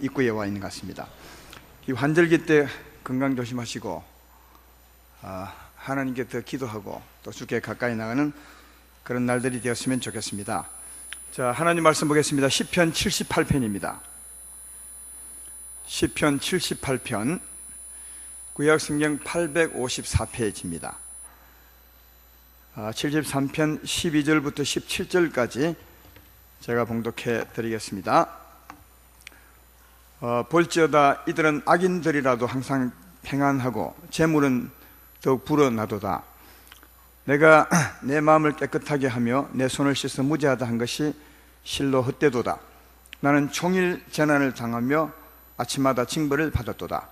입구에 와 있는 것 같습니다. 이 환절기 때 건강 조심하시고 하나님께 더 기도하고 또 주께 가까이 나가는 그런 날들이 되었으면 좋겠습니다. 자, 하나님 말씀 보겠습니다. 시편 78편입니다. 시편 78편 구약성경 854페이지입니다. 73편 12절부터 17절까지 제가 봉독해 드리겠습니다. 볼지어다 이들은 악인들이라도 항상 평안하고 재물은 더욱 불어나도다. 내가 내 마음을 깨끗하게 하며 내 손을 씻어 무죄하다 한 것이 실로 헛되도다. 나는 종일 재난을 당하며 아침마다 징벌을 받았도다.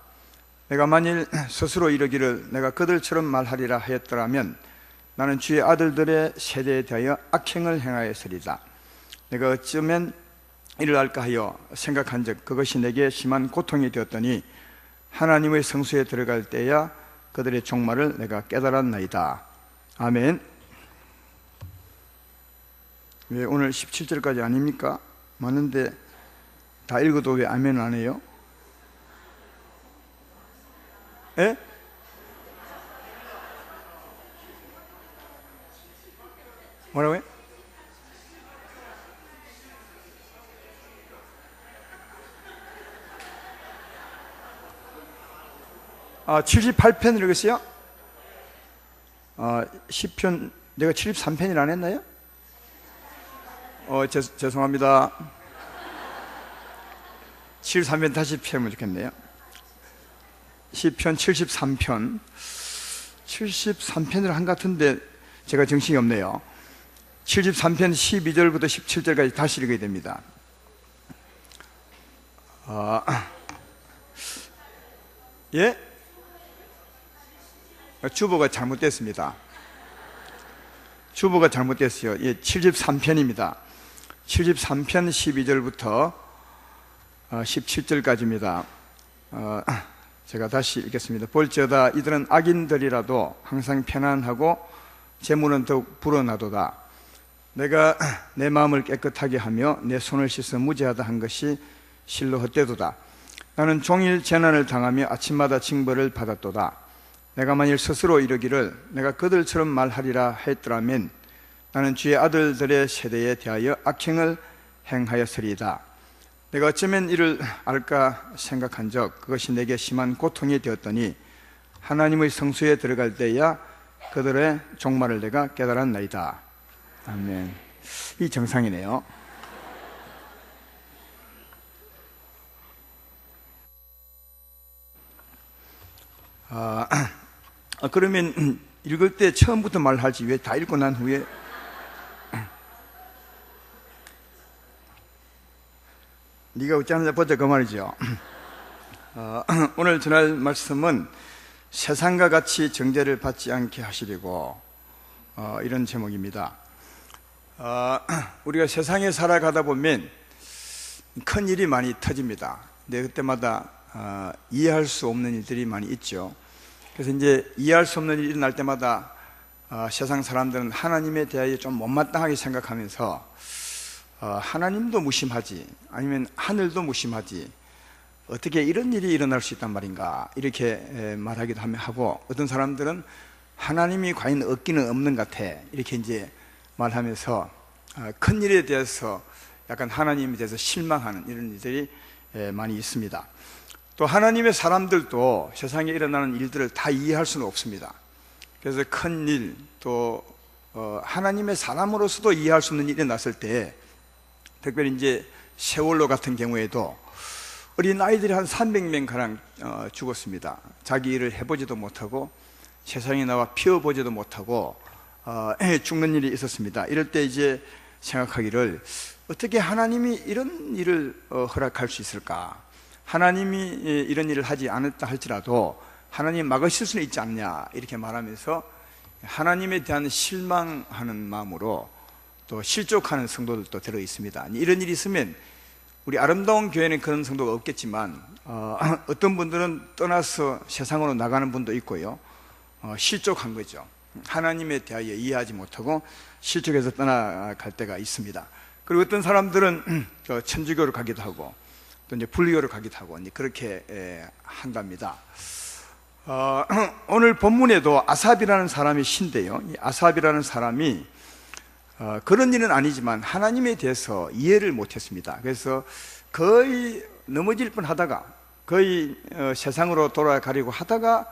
내가 만일 스스로 이르기를 내가 그들처럼 말하리라 하였더라면 나는 주의 아들들의 세대에 대하여 악행을 행하였으리다. 내가 어쩌면 이를 할까 하여 생각한 적 그것이 내게 심한 고통이 되었더니 하나님의 성소에 들어갈 때야 그들의 종말을 내가 깨달았나이다. 아멘. 왜 오늘 17절까지 아닙니까? 맞는데 다 읽어도 왜 아멘 안 해요? 예? 뭐라고요? 아, 78편을 읽었어요? 시편 내가 73편이라 안 했나요? 죄송합니다. 73편 다시 펴면 좋겠네요. 시편 73편 73편을 한 것 같은데 제가 정신이 없네요. 73편 12절부터 17절까지 다시 읽어야 됩니다. 예? 주보가 잘못됐습니다. 주보가 잘못됐어요. 예, 73편입니다. 73편 12절부터 17절까지입니다. 제가 다시 읽겠습니다. 볼지어다 이들은 악인들이라도 항상 편안하고 재물은 더욱 불어나도다. 내가 내 마음을 깨끗하게 하며 내 손을 씻어 무죄하다 한 것이 실로 헛되도다. 나는 종일 재난을 당하며 아침마다 징벌을 받았도다. 내가 만일 스스로 이르기를 내가 그들처럼 말하리라 했더라면 나는 주의 아들들의 세대에 대하여 악행을 행하였으리이다. 내가 어쩌면 이를 알까 생각한 적 그것이 내게 심한 고통이 되었더니 하나님의 성소에 들어갈 때야 그들의 종말을 내가 깨달았나이다. 아멘. 이 정상이네요. 그러면 읽을 때 처음부터 말하지 왜 다 읽고 난 후에 네가 어찌하느냐 보자 그 말이죠. 오늘 전할 말씀은 세상과 같이 정죄를 받지 않게 하시려고 이런 제목입니다. 우리가 세상에 살아가다 보면 큰 일이 많이 터집니다. 근데 그때마다 이해할 수 없는 일들이 많이 있죠. 그래서 이제 이해할 수 없는 일이 일어날 때마다 세상 사람들은 하나님에 대하여 좀 못마땅하게 생각하면서 하나님도 무심하지 아니면 하늘도 무심하지 어떻게 이런 일이 일어날 수 있단 말인가 이렇게 말하기도 하고 어떤 사람들은 하나님이 과연 없기는 없는 것 같아 이렇게 이제 말하면서 큰 일에 대해서 약간 하나님에 대해서 실망하는 이런 일들이 많이 있습니다. 또 하나님의 사람들도 세상에 일어나는 일들을 다 이해할 수는 없습니다. 그래서 큰 일, 또 하나님의 사람으로서도 이해할 수 없는 일이 났을 때 특별히 이제 세월호 같은 경우에도 어린 아이들이 한 300명가량 죽었습니다. 자기 일을 해보지도 못하고 세상에 나와 피워보지도 못하고 죽는 일이 있었습니다. 이럴 때 이제 생각하기를 어떻게 하나님이 이런 일을 허락할 수 있을까? 하나님이 이런 일을 하지 않았다 할지라도 하나님 막으실 수는 있지 않냐 이렇게 말하면서 하나님에 대한 실망하는 마음으로 또 실족하는 성도들도 들어 있습니다. 이런 일이 있으면 우리 아름다운 교회는 그런 성도가 없겠지만 어떤 분들은 떠나서 세상으로 나가는 분도 있고요. 실족한 거죠. 하나님에 대하여 이해하지 못하고 실족해서 떠나갈 때가 있습니다. 그리고 어떤 사람들은 천주교로 가기도 하고 또 이제 불교를 가기도 하고 이제 그렇게 한답니다. 오늘 본문에도 아삽이라는 사람이 신데요. 이 아삽이라는 사람이 그런 일은 아니지만 하나님에 대해서 이해를 못했습니다. 그래서 거의 넘어질 뻔하다가 거의 세상으로 돌아가려고 하다가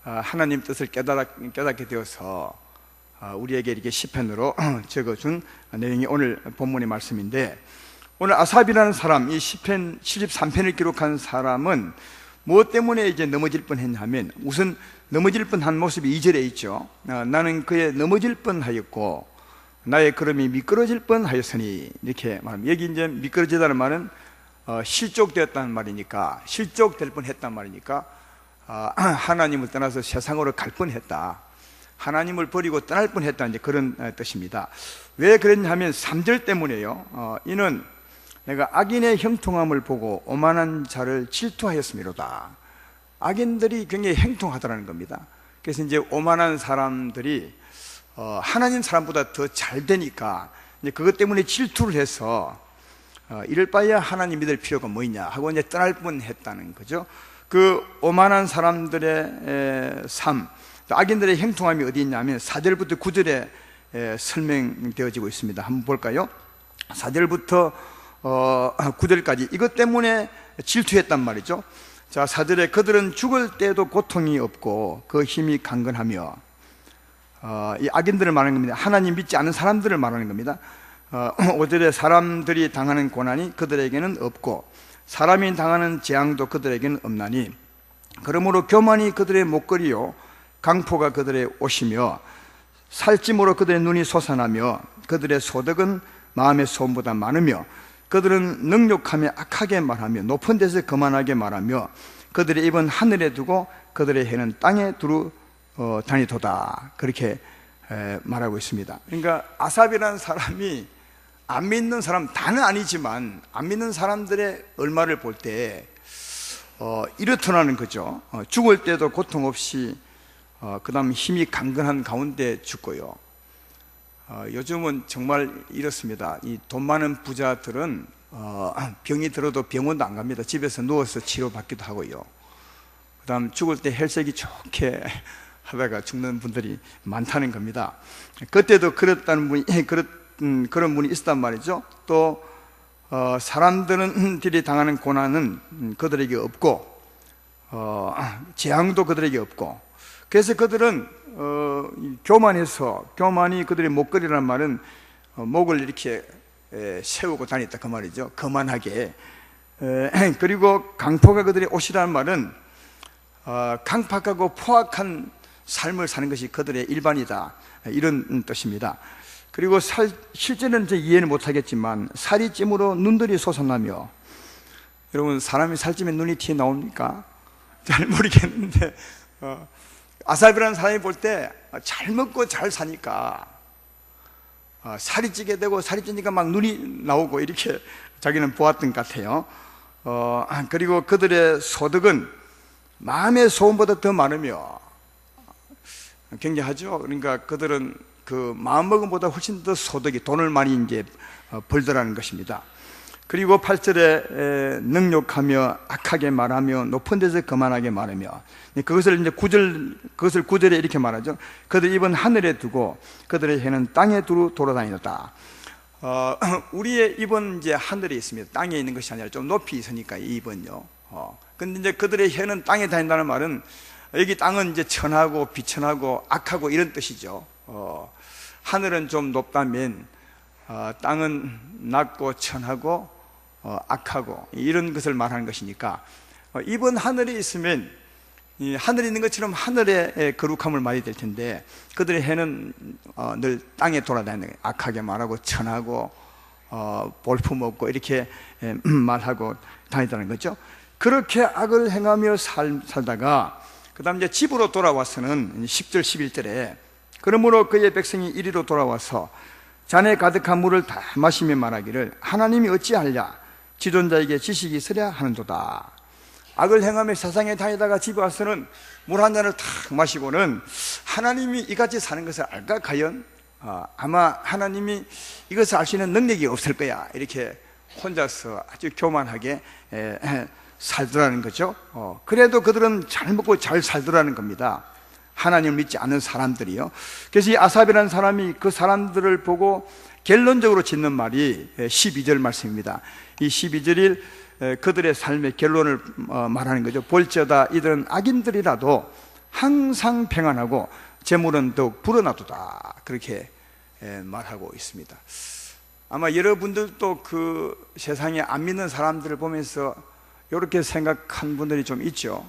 하나님 뜻을 깨닫게 되어서 우리에게 이렇게 시편으로 적어준 내용이 오늘 본문의 말씀인데, 오늘 아삽이라는 사람, 이 시편 73편을 기록한 사람은 무엇 때문에 이제 넘어질 뻔했냐면, 우선 넘어질 뻔한 모습이 2절에 있죠. 나는 그의 넘어질 뻔하였고 나의 걸음이 미끄러질 뻔하였으니, 이렇게 말합니다. 여기 이제 미끄러지다는 말은 실족되었다는 말이니까, 실족될 뻔했단 말이니까 하나님을 떠나서 세상으로 갈 뻔했다, 하나님을 버리고 떠날 뻔했다, 이제 그런 뜻입니다. 왜 그랬냐 하면 3절 때문에요. 이는 내가 악인의 형통함을 보고 오만한 자를 질투하였음이로다. 악인들이 굉장히 행통하다는 겁니다. 그래서 이제 오만한 사람들이 하나님 사람보다 더 잘 되니까 이제 그것 때문에 질투를 해서 이럴 바에야 하나님 믿을 필요가 뭐 있냐 하고 이제 떠날 뻔했다는 거죠. 그 오만한 사람들의 삶, 악인들의 행통함이 어디 있냐면 4절부터 9절에 설명되어지고 있습니다. 한번 볼까요? 4절부터 9절까지 이것 때문에 질투했단 말이죠. 자, 4절에 그들은 죽을 때도 고통이 없고 그 힘이 강건하며, 이 악인들을 말하는 겁니다. 하나님 믿지 않는 사람들을 말하는 겁니다. 5절에 사람들이 당하는 고난이 그들에게는 없고 사람이 당하는 재앙도 그들에게는 없나니, 그러므로 교만이 그들의 목걸이요 강포가 그들의 옷이며 살찜으로 그들의 눈이 솟아나며 그들의 소득은 마음의 소음보다 많으며 그들은 능욕하며 악하게 말하며 높은 데서 거만하게 말하며 그들의 입은 하늘에 두고 그들의 해는 땅에 두루 다니도다, 그렇게 말하고 있습니다. 그러니까 아삽이라는 사람이 안 믿는 사람, 다는 아니지만 안 믿는 사람들의 얼마를 볼 때 이렇더라는 거죠. 죽을 때도 고통 없이 그 다음 힘이 강건한 가운데 죽고요. 요즘은 정말 이렇습니다. 이 돈 많은 부자들은 병이 들어도 병원도 안 갑니다. 집에서 누워서 치료받기도 하고요. 그 다음 죽을 때 혈색이 좋게 하다가 죽는 분들이 많다는 겁니다. 그때도 그랬다는 분이 그런 분이 있었단 말이죠. 또 사람들이 당하는 고난은 그들에게 없고 재앙도 그들에게 없고, 그래서 그들은 교만이 그들의 목걸이라는 말은 목을 이렇게 세우고 다녔다 그 말이죠. 거만하게. 그리고 강포가 그들의 옷이라는 말은 강팍하고 포악한 삶을 사는 것이 그들의 일반이다, 이런 뜻입니다. 그리고 실제는 이해는 못하겠지만 살이 찜으로 눈들이 솟아나며, 여러분 사람이 살찌면 눈이 튀어나옵니까? 잘 모르겠는데 아삽이라는 사람이 볼 때 잘 먹고 잘 사니까 살이 찌게 되고, 살이 찌니까 막 눈이 나오고 이렇게 자기는 보았던 것 같아요. 그리고 그들의 소득은 마음의 소원보다 더 많으며, 굉장하죠. 그러니까 그들은 그 마음먹음보다 훨씬 더 소득이, 돈을 많이 이제 벌더라는 것입니다. 그리고 8절에 능욕하며 악하게 말하며 높은 데서 거만하게 말하며, 그것을 이제 9절에 이렇게 말하죠. 그들 입은 하늘에 두고 그들의 해는 땅에 두루 돌아다니노다. 우리의 입은 이제 하늘에 있습니다. 땅에 있는 것이 아니라 좀 높이 있으니까 이 입은요. 근데 이제 그들의 해는 땅에 다닌다는 말은 여기 땅은 이제 천하고 비천하고 악하고 이런 뜻이죠. 하늘은 좀 높다면 땅은 낮고 천하고 악하고 이런 것을 말하는 것이니까, 입은 하늘에 있으면 이 하늘에 있는 것처럼 하늘의 거룩함을 말이 될 텐데, 그들의 해는 늘 땅에 돌아다니는 거예요. 악하게 말하고 천하고 볼품없고 이렇게 말하고 다니다는 거죠. 그렇게 악을 행하며 살다가 그 다음 이제 집으로 돌아와서는 10절 11절에 그러므로 그의 백성이 이리로 돌아와서 잔에 가득한 물을 다 마시며 말하기를 하나님이 어찌하랴 지존자에게 지식이 있으랴 하는도다. 악을 행하며 세상에 다니다가 집에 와서는 물 한 잔을 탁 마시고는 하나님이 이같이 사는 것을 알까 과연? 아마 하나님이 이것을 알 수 있는 능력이 없을 거야, 이렇게 혼자서 아주 교만하게 살더라는 거죠. 그래도 그들은 잘 먹고 잘 살더라는 겁니다. 하나님을 믿지 않는 사람들이요. 그래서 이 아삽이라는 사람이 그 사람들을 보고 결론적으로 짓는 말이 12절 말씀입니다. 이 12절이 그들의 삶의 결론을 말하는 거죠. 볼지어다 이들은 악인들이라도 항상 평안하고 재물은 더욱 불어나도다, 그렇게 말하고 있습니다. 아마 여러분들도 그 세상에 안 믿는 사람들을 보면서 이렇게 생각한 분들이 좀 있죠.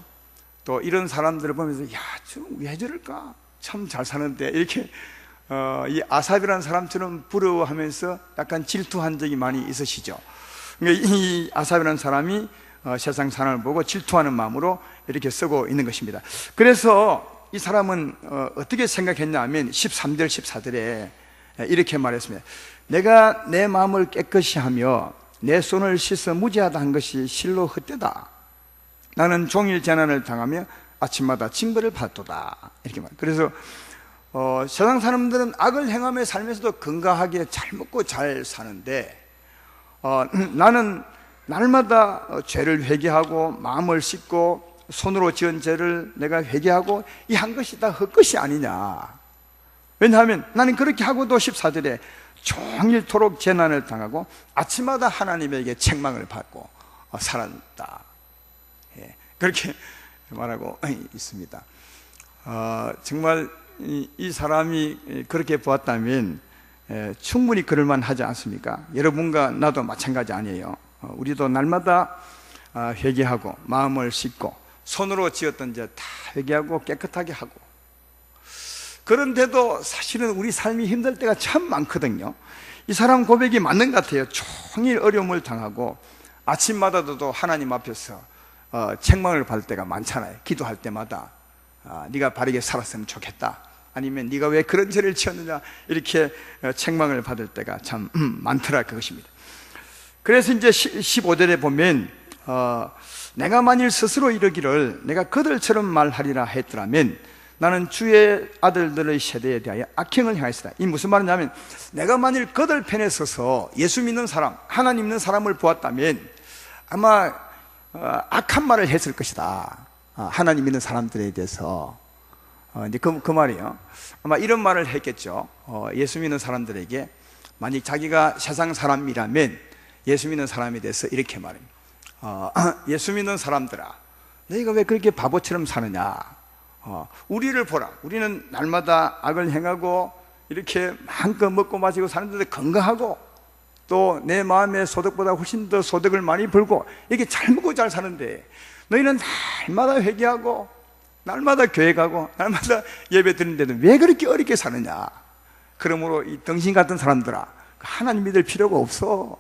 또 이런 사람들을 보면서 야, 저 왜 저럴까? 참 잘 사는데, 이렇게 이 아삽이라는 사람처럼 부러워하면서 약간 질투한 적이 많이 있으시죠. 그러니까 이 아삽이라는 사람이 세상 사람을 보고 질투하는 마음으로 이렇게 쓰고 있는 것입니다. 그래서 이 사람은 어떻게 생각했냐 하면 13절 14절에 이렇게 말했습니다. 내가 내 마음을 깨끗이 하며 내 손을 씻어 무죄하다 한 것이 실로 헛되다. 나는 종일 재난을 당하며 아침마다 징벌을 받도다, 이렇게 말해요. 그래서 세상 사람들은 악을 행하며 살면서도 건강하게 잘 먹고 잘 사는데 나는 날마다 죄를 회개하고 마음을 씻고 손으로 지은 죄를 내가 회개하고 이 한 것이 다 헛것이 아니냐. 왜냐하면 나는 그렇게 하고도 14절에 종일토록 재난을 당하고 아침마다 하나님에게 책망을 받고 살았다, 그렇게 말하고 있습니다. 정말 이 사람이 그렇게 보았다면 충분히 그럴만 하지 않습니까? 여러분과 나도 마찬가지 아니에요. 우리도 날마다 회개하고 마음을 씻고 손으로 지었던 죄 다 회개하고 깨끗하게 하고, 그런데도 사실은 우리 삶이 힘들 때가 참 많거든요. 이 사람 고백이 맞는 것 같아요. 종일 어려움을 당하고 아침마다도 하나님 앞에서 책망을 받을 때가 많잖아요. 기도할 때마다 네가 바르게 살았으면 좋겠다, 아니면 네가 왜 그런 죄를 지었느냐, 이렇게 책망을 받을 때가 참 많더라, 그것입니다. 그래서 이제 15절에 보면 내가 만일 스스로 이르기를 내가 그들처럼 말하리라 했더라면 나는 주의 아들들의 세대에 대하여 악행을 행하였으다. 이 무슨 말이냐면, 내가 만일 그들 편에 서서 예수 믿는 사람, 하나님 믿는 사람을 보았다면 아마 악한 말을 했을 것이다. 하나님 믿는 사람들에 대해서 이제 그 말이에요. 아마 이런 말을 했겠죠. 예수 믿는 사람들에게 만약 자기가 세상 사람이라면 예수 믿는 사람에 대해서 이렇게 말합니다. 예수 믿는 사람들아, 너희가 왜 그렇게 바보처럼 사느냐? 우리를 보라. 우리는 날마다 악을 행하고 이렇게 마음껏 먹고 마시고 사는데 건강하고 또 내 마음의 소득보다 훨씬 더 소득을 많이 벌고 이렇게 잘 먹고 잘 사는데 너희는 날마다 회개하고 날마다 교회 가고 날마다 예배 드리는데도 왜 그렇게 어렵게 사느냐? 그러므로 이 덩신 같은 사람들아, 하나님 믿을 필요가 없어.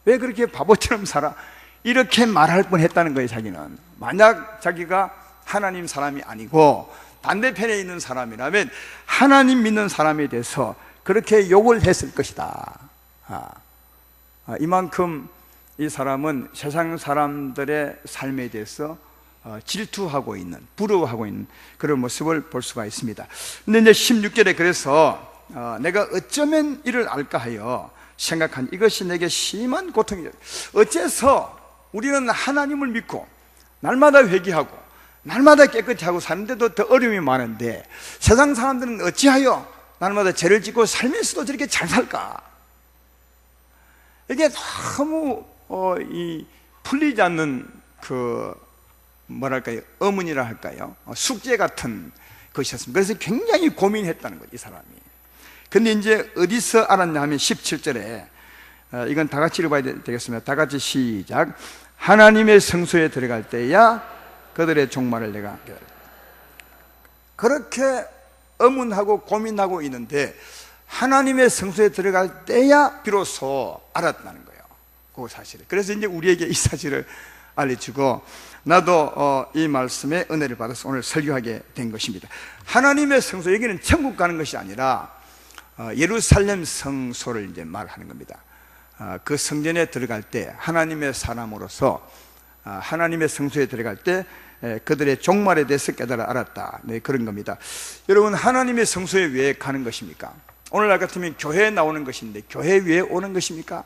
왜 그렇게 바보처럼 살아? 이렇게 말할 뻔했다는 거예요. 자기는 만약 자기가 하나님 사람이 아니고 반대편에 있는 사람이라면 하나님 믿는 사람에 대해서 그렇게 욕을 했을 것이다. 이만큼 이 사람은 세상 사람들의 삶에 대해서 질투하고 있는, 부러워하고 있는 그런 모습을 볼 수가 있습니다. 근데 이제 16절에 그래서 내가 어쩌면 이를 알까 하여 생각한 이것이 내게 심한 고통이다. 어째서 우리는 하나님을 믿고 날마다 회개하고 날마다 깨끗이 하고 사는데도 더 어려움이 많은데 세상 사람들은 어찌하여 날마다 죄를 짓고 살면서도 저렇게 잘 살까? 이게 너무 풀리지 않는 뭐랄까요, 어문이라 할까요? 숙제 같은 것이었습니다. 그래서 굉장히 고민했다는 거죠, 이 사람이. 근데 이제 어디서 알았냐 하면 17절에 이건 다 같이 읽어봐야 되겠습니다. 다 같이 시작. 하나님의 성소에 들어갈 때야 그들의 종말을 내가 그렇게 의문하고 고민하고 있는데 하나님의 성소에 들어갈 때야 비로소 알았다는 거예요, 그 사실을. 그래서 이제 우리에게 이 사실을 알려주고 나도 이 말씀에 은혜를 받아서 오늘 설교하게 된 것입니다. 하나님의 성소, 여기는 천국 가는 것이 아니라 예루살렘 성소를 이제 말하는 겁니다. 그 성전에 들어갈 때 하나님의 사람으로서 하나님의 성소에 들어갈 때 그들의 종말에 대해서 깨달아 알았다, 네, 그런 겁니다. 여러분, 하나님의 성소에 왜 가는 것입니까? 오늘날 같으면 교회에 나오는 것인데 교회 왜 오는 것입니까?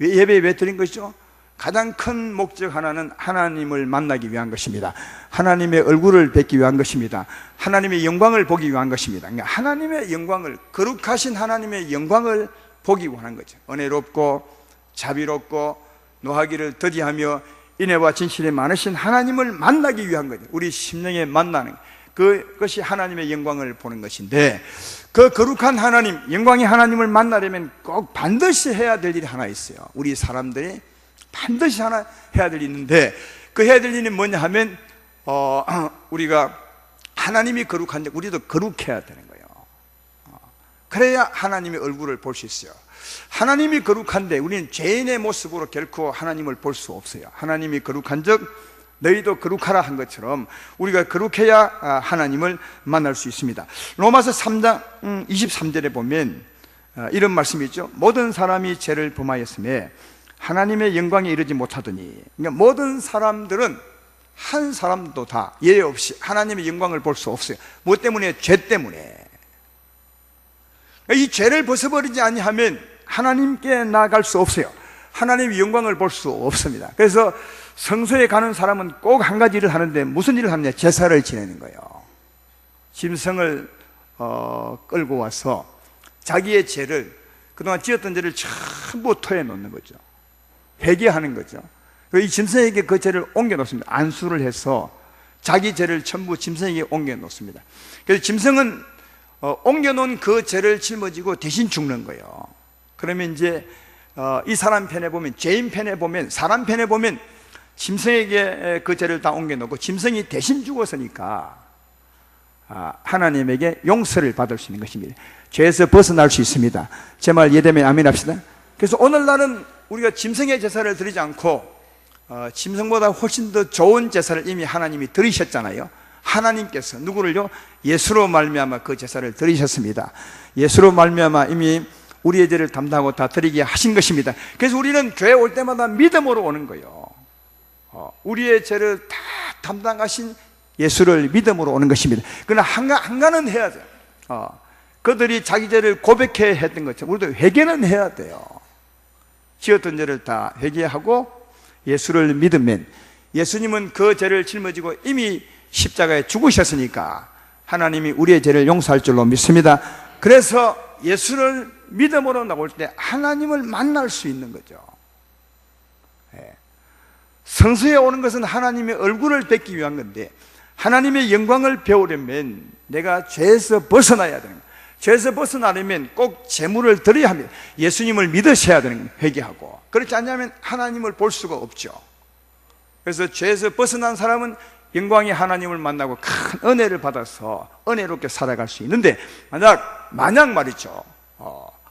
예배 왜 드린 것이죠? 가장 큰 목적 하나는 하나님을 만나기 위한 것입니다. 하나님의 얼굴을 뵙기 위한 것입니다. 하나님의 영광을 보기 위한 것입니다. 그러니까 하나님의 영광을, 거룩하신 하나님의 영광을 보기 원한 거죠. 은혜롭고 자비롭고 노하기를 더디하며 인애와 진실이 많으신 하나님을 만나기 위한 거죠. 우리 심령에 만나는 그것이 하나님의 영광을 보는 것인데, 그 거룩한 하나님, 영광의 하나님을 만나려면 꼭 반드시 해야 될 일이 하나 있어요. 우리 사람들이 반드시 하나 해야 될 일이 있는데, 그 해야 될 일이 뭐냐 하면 우리가 하나님이 거룩한데 우리도 거룩해야 되는 거예요. 그래야 하나님의 얼굴을 볼 수 있어요. 하나님이 거룩한데 우리는 죄인의 모습으로 결코 하나님을 볼 수 없어요. 하나님이 거룩한 적 너희도 거룩하라 한 것처럼 우리가 거룩해야 하나님을 만날 수 있습니다. 로마서 3장 23절에 보면 이런 말씀이 있죠. 모든 사람이 죄를 범하였음에 하나님의 영광에 이르지 못하더니, 그러니까 모든 사람들은 한 사람도 다 예외 없이 하나님의 영광을 볼 수 없어요. 뭐 때문에? 죄 때문에. 이 죄를 벗어버리지 아니하면 하나님께 나아갈 수 없어요. 하나님의 영광을 볼 수 없습니다. 그래서 성소에 가는 사람은 꼭 한 가지 일을 하는데, 무슨 일을 하느냐? 제사를 지내는 거예요. 짐승을 끌고 와서 자기의 죄를, 그동안 지었던 죄를 전부 토해 놓는 거죠. 회개하는 거죠. 이 짐승에게 그 죄를 옮겨 놓습니다. 안수를 해서 자기 죄를 전부 짐승에게 옮겨 놓습니다. 그래서 짐승은 옮겨 놓은 그 죄를 짊어지고 대신 죽는 거예요. 그러면 이제 이 사람 편에 보면, 죄인 편에 보면, 사람 편에 보면 짐승에게 그 죄를 다 옮겨 놓고 짐승이 대신 죽었으니까 하나님에게 용서를 받을 수 있는 것입니다. 죄에서 벗어날 수 있습니다. 제 말 이해되면 아멘 합시다. 그래서 오늘날은 우리가 짐승의 제사를 드리지 않고 짐승보다 훨씬 더 좋은 제사를 이미 하나님이 드리셨잖아요. 하나님께서 누구를요? 예수로 말미암아 그 제사를 드리셨습니다. 예수로 말미암아 이미 우리의 죄를 담당하고 다 드리게 하신 것입니다. 그래서 우리는 교회 올 때마다 믿음으로 오는 거예요. 우리의 죄를 다 담당하신 예수를 믿음으로 오는 것입니다. 그러나 한가는 해야 돼요. 그들이 자기 죄를 고백해야 했던 것처럼 우리도 회개는 해야 돼요. 지었던 죄를 다 회개하고 예수를 믿으면, 예수님은 그 죄를 짊어지고 이미 십자가에 죽으셨으니까 하나님이 우리의 죄를 용서할 줄로 믿습니다. 그래서 예수를 믿음으로 나올 때 하나님을 만날 수 있는 거죠. 성소에 오는 것은 하나님의 얼굴을 뵙기 위한 건데, 하나님의 영광을 배우려면 내가 죄에서 벗어나야 되는 거예요. 죄에서 벗어나려면 꼭 제물을 드려야 합니다. 예수님을 믿으셔야 되는 거예요. 회개하고. 그렇지 않냐면 하나님을 볼 수가 없죠. 그래서 죄에서 벗어난 사람은 영광의 하나님을 만나고 큰 은혜를 받아서 은혜롭게 살아갈 수 있는데, 만약 말이죠,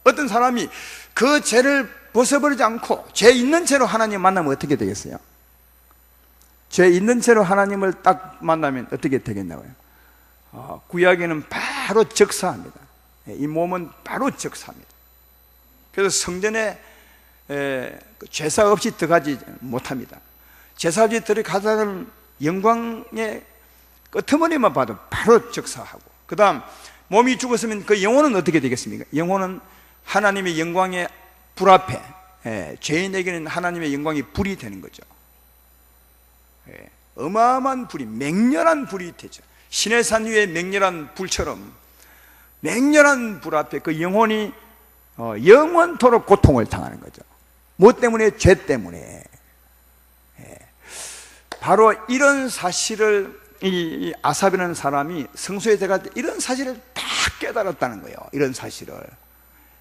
어떤 사람이 그 죄를 벗어버리지 않고 죄 있는 채로 하나님 만나면 어떻게 되겠어요? 죄 있는 채로 하나님을 딱 만나면 어떻게 되겠냐고요? 구약에는 바로 적사합니다. 이 몸은 바로 적사합니다. 그래서 성전에 제사 없이 들어가지 못합니다. 제사 없이 들어가자는 영광의 끄트머리만 봐도 바로 적사하고, 그 다음 몸이 죽었으면 그 영혼은 어떻게 되겠습니까? 영혼은 하나님의 영광의 불 앞에, 죄인에게는 하나님의 영광이 불이 되는 거죠. 어마어마한 불이, 맹렬한 불이 되죠. 시내산 위에 맹렬한 불처럼 맹렬한 불 앞에 그 영혼이 영원토록 고통을 당하는 거죠. 뭐 때문에? 죄 때문에. 바로 이런 사실을 이 아삽이라는 사람이 성소에 들어갈 때 이런 사실을 다 깨달았다는 거예요. 이런 사실을,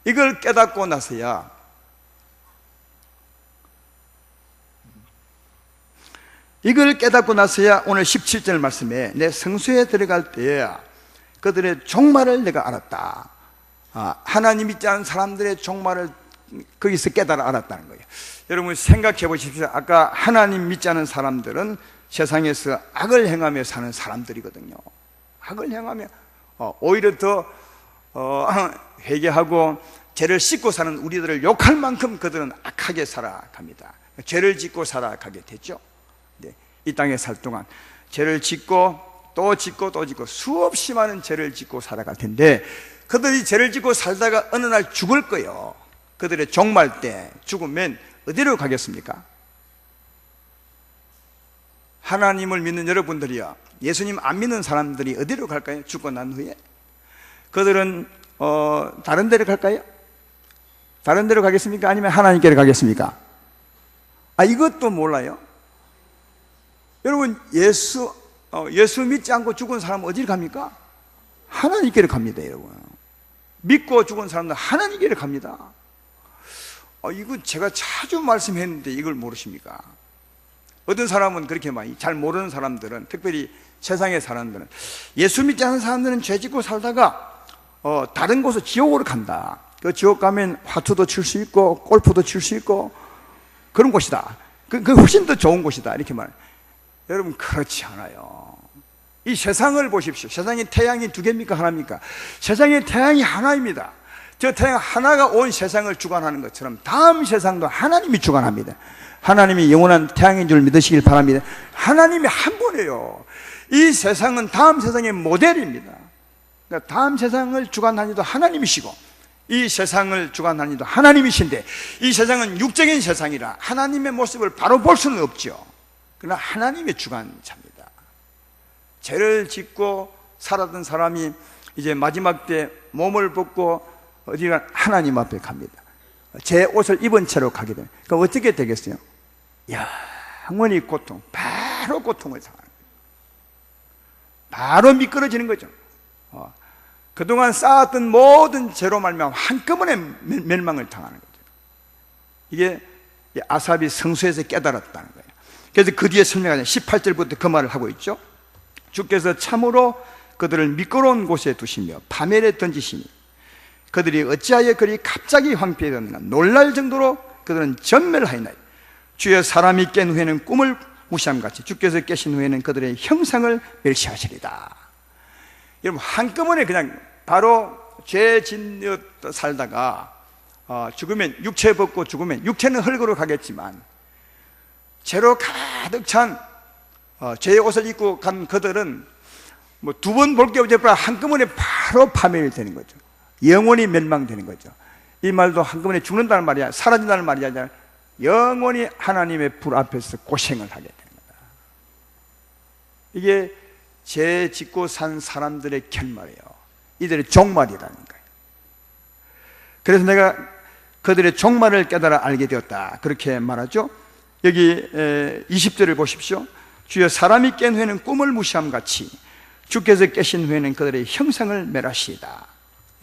이걸 깨닫고 나서야 오늘 17절 말씀에 내 성소에 들어갈 때에 그들의 종말을 내가 알았다. 하나님 믿지 않은 사람들의 종말을 거기서 깨달아 알았다는 거예요. 여러분 생각해 보십시오. 아까 하나님 믿지 않은 사람들은 세상에서 악을 행하며 사는 사람들이거든요. 악을 행하며 오히려 더 회개하고 죄를 씻고 사는 우리들을 욕할 만큼 그들은 악하게 살아갑니다. 죄를 짓고 살아가게 되죠. 이 땅에 살 동안 죄를 짓고 또 짓고 또 짓고 수없이 많은 죄를 짓고 살아갈 텐데, 그들이 죄를 짓고 살다가 어느 날 죽을 거예요. 그들의 종말 때 죽으면 어디로 가겠습니까? 하나님을 믿는 여러분들이요, 예수님 안 믿는 사람들이 어디로 갈까요? 죽고 난 후에 그들은 다른 데로 갈까요? 다른 데로 가겠습니까? 아니면 하나님께로 가겠습니까? 이것도 몰라요. 여러분, 예수 믿지 않고 죽은 사람은 어디로 갑니까? 하나님께로 갑니다. 여러분, 믿고 죽은 사람은 하나님께로 갑니다. 이거 제가 자주 말씀했는데 이걸 모르십니까? 어떤 사람은 그렇게 많이, 잘 모르는 사람들은, 특별히 세상의 사람들은, 예수 믿지 않는 사람들은 죄 짓고 살다가 다른 곳으로 지옥으로 간다. 그 지옥 가면 화투도 칠 수 있고 골프도 칠 수 있고 그런 곳이다. 그 훨씬 더 좋은 곳이다, 이렇게 말해요. 여러분, 그렇지 않아요. 이 세상을 보십시오. 세상에 태양이 두 개입니까? 하나입니까? 세상에 태양이 하나입니다. 저 태양 하나가 온 세상을 주관하는 것처럼 다음 세상도 하나님이 주관합니다. 하나님이 영원한 태양인 줄 믿으시길 바랍니다. 하나님이 한 분이에요. 이 세상은 다음 세상의 모델입니다. 그러니까 다음 세상을 주관하는 이도 하나님이시고 이 세상을 주관하는 이도 하나님이신데, 이 세상은 육적인 세상이라 하나님의 모습을 바로 볼 수는 없죠. 그러나 하나님의 주관자입니다. 죄를 짓고 살았던 사람이 이제 마지막 때 몸을 벗고 어디가 하나님 앞에 갑니다. 제 옷을 입은 채로 가게 됩니다. 그럼 어떻게 되겠어요? 영원히 고통, 바로 고통을 당하는 거예요. 바로 미끄러지는 거죠. 그동안 쌓았던 모든 죄로 말미암아 한꺼번에 멸망을 당하는 거죠. 이게 아삽이 성수에서 깨달았다는 거예요. 그래서 그 뒤에 설명하자 18절부터 그 말을 하고 있죠. 주께서 참으로 그들을 미끄러운 곳에 두시며 파멸에 던지시니 그들이 어찌하여 그리 갑자기 황폐해졌는가. 놀랄 정도로 그들은 전멸하였나이다. 주여, 사람이 깬 후에는 꿈을 무시함같이 주께서 깨신 후에는 그들의 형상을 멸시하시리다. 여러분, 한꺼번에 그냥 바로 죄 짓며 살다가 죽으면, 육체 벗고 죽으면 육체는 흙으로 가겠지만 죄로 가득 찬 죄의 옷을 입고 간 그들은 뭐 두 번 볼 게 없이 한꺼번에 바로 파멸이 되는 거죠. 영원히 멸망되는 거죠. 이 말도 한꺼번에 죽는다는 말이야, 사라진다는 말이 아니라 영원히 하나님의 불 앞에서 고생을 하게 되는 거다. 이게 죄 짓고 산 사람들의 결말이에요. 이들의 종말이라는 거예요. 그래서 내가 그들의 종말을 깨달아 알게 되었다, 그렇게 말하죠. 여기 20절을 보십시오. 주여, 사람이 깬 후에는 꿈을 무시함같이 주께서 깨신 후에는 그들의 형상을 멸하시리다.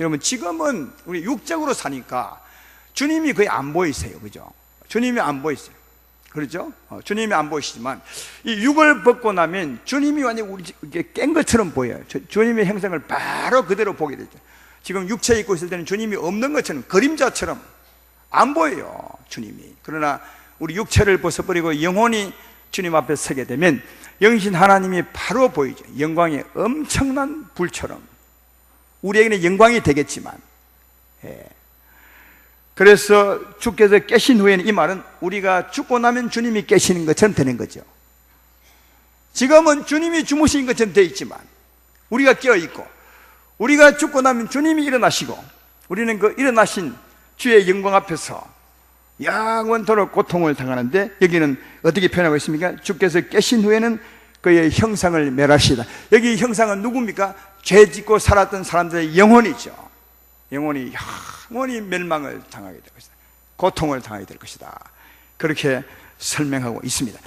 여러분, 지금은 우리 육적으로 사니까 주님이 거의 안 보이세요. 그죠? 주님이 안 보이세요. 그렇죠? 주님이 안 보이시지만 이 육을 벗고 나면 주님이 완전히 우리 깬 것처럼 보여요. 주님의 형상을 바로 그대로 보게 되죠. 지금 육체에 입고 있을 때는 주님이 없는 것처럼, 그림자처럼 안 보여요, 주님이. 그러나 우리 육체를 벗어버리고 영혼이 주님 앞에 서게 되면 영신 하나님이 바로 보이죠. 영광의 엄청난 불처럼. 우리에게는 영광이 되겠지만, 그래서 주께서 깨신 후에는, 이 말은 우리가 죽고 나면 주님이 깨시는 것처럼 되는 거죠. 지금은 주님이 주무신 것처럼 되어 있지만 우리가 깨어있고, 우리가 죽고 나면 주님이 일어나시고, 우리는 그 일어나신 주의 영광 앞에서 영원토록 고통을 당하는데, 여기는 어떻게 표현하고 있습니까? 주께서 깨신 후에는 그의 형상을 멸하시다. 여기 형상은 누굽니까? 죄 짓고 살았던 사람들의 영혼이죠. 영혼이 영원히 멸망을 당하게 될 것이다. 고통을 당하게 될 것이다. 그렇게 설명하고 있습니다.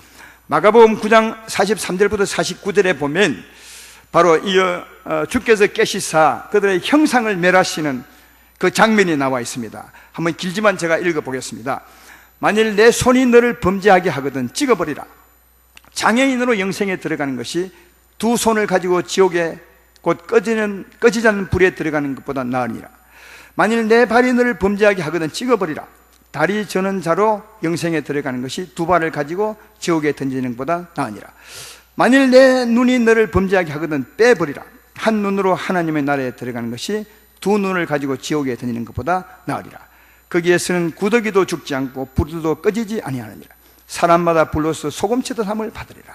마가복음 9장 43절부터 49절에 보면 바로 주께서 깨시사 그들의 형상을 멸하시는 그 장면이 나와 있습니다. 한번 길지만 제가 읽어보겠습니다. 만일 내 손이 너를 범죄하게 하거든 찍어버리라. 장애인으로 영생에 들어가는 것이 두 손을 가지고 지옥에 곧 꺼지지 않는 불에 들어가는 것보다 나으니라. 만일 내 발이 너를 범죄하게 하거든 찍어버리라. 다리 저는 자로 영생에 들어가는 것이 두 발을 가지고 지옥에 던지는 것보다 나으니라. 만일 내 눈이 너를 범죄하게 하거든 빼버리라. 한 눈으로 하나님의 나라에 들어가는 것이 두 눈을 가지고 지옥에 던지는 것보다 나으리라. 거기에서는 구더기도 죽지 않고 불도 꺼지지 아니하느니라. 사람마다 불로서 소금치듯 함을 받으리라.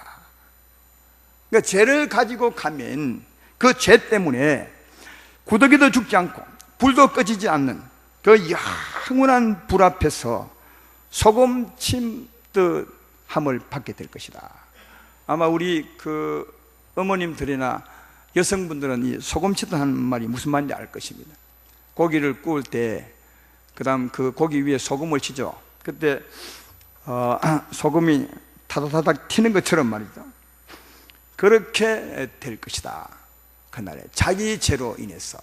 그러니까 죄를 가지고 가면 그 죄 때문에 구더기도 죽지 않고 불도 꺼지지 않는 그 영원한 불 앞에서 소금침듯함을 받게 될 것이다. 아마 우리 그 어머님들이나 여성분들은 이 소금침듯한 말이 무슨 말인지 알 것입니다. 고기를 구울 때 그다음 그 고기 위에 소금을 치죠. 그때 소금이 타닥타닥 튀는 것처럼 말이죠. 그렇게 될 것이다. 그날에 자기 죄로 인해서.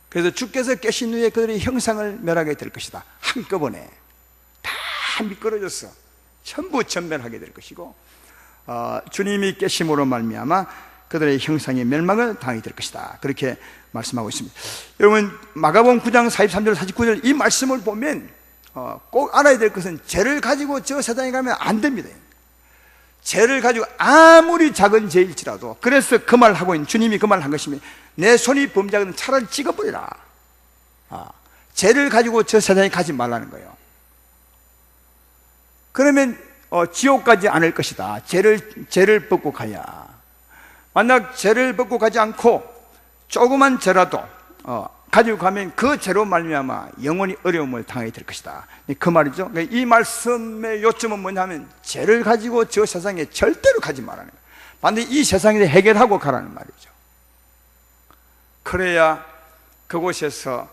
그래서 주께서 깨신 후에 그들의 형상을 멸하게 될 것이다. 한꺼번에 다 미끄러져서 전부 전멸하게 될 것이고, 주님이 깨심으로 말미암아 그들의 형상의 멸망을 당하게 될 것이다. 그렇게 말씀하고 있습니다. 여러분, 마가복음 9장 43절 49절 이 말씀을 보면 꼭 알아야 될 것은 죄를 가지고 저 세상에 가면 안 됩니다. 죄를 가지고 아무리 작은 죄일지라도, 그래서 그 말 하고 있는 주님이 그 말 한 것입니다. 내 손이 범죄하거든 차라리 찍어버리라. 죄를 가지고 저 세상에 가지 말라는 거예요. 그러면 지옥 가지 않을 것이다. 죄를 벗고 가야. 만약 죄를 벗고 가지 않고 조그만 죄라도 가지고 가면 그 죄로 말미암아 영원히 어려움을 당하게 될 것이다. 그 말이죠. 이 말씀의 요점은 뭐냐면 죄를 가지고 저 세상에 절대로 가지 말라는 거예요. 반드시 이 세상에 해결하고 가라는 말이죠. 그래야 그곳에서